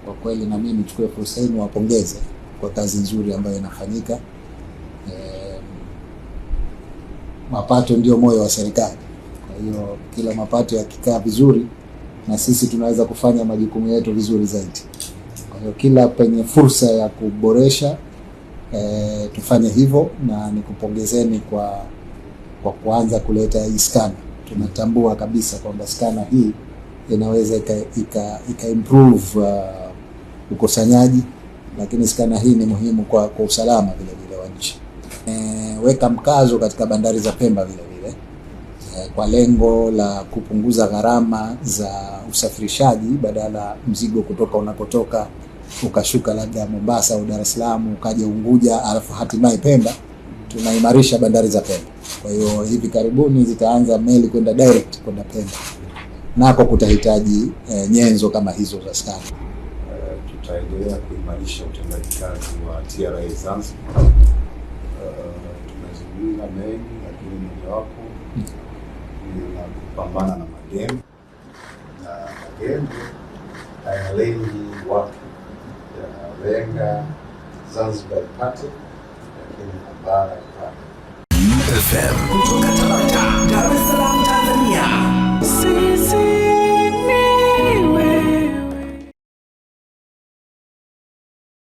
kwa kweli na mimi nichukue fursa hii niwapongeze kwa kazi nzuri ambayo inafanyika. Mapato ndio moyo wa serikali. Kwa hiyo kila mapato yakikaa vizuri, na sisi tunaweza kufanya majukumu yetu vizuri zaidi. Kwa hiyo kila penye fursa ya kuboresha tufanye hivyo, na nikupongezeni kwa kuanza kuleta hii scanner. Tunatambua kabisa kwamba scanner hii inaweza ika improve ukusanyaji, lakini scanner hii ni muhimu kwa usalama vile vile wa nchi. Weka mkazo katika bandari za Pemba vile vile kwa lengo la kupunguza gharama za usafirishaji, badala mzigo kutoka unakotoka ukashuka labda Mombasa au Dar es Salaam ukaja Unguja alafu hatimaye Pemba. Tunaimarisha bandari za Pemba. Kwa hiyo hivi karibuni zitaanza meli kwenda direct kwenda Pemba, nako kutahitaji nyenzo kama hizo za scanner. Tutaendelea kuimarisha utendaji kazi wa TRA Zanzibar. Tunazungumza mengi, lakini mojawapo ni la kupambana na magendo, na magendo hayalengi watu, yanalenga Zanzibar ipate, lakini na bara ipate.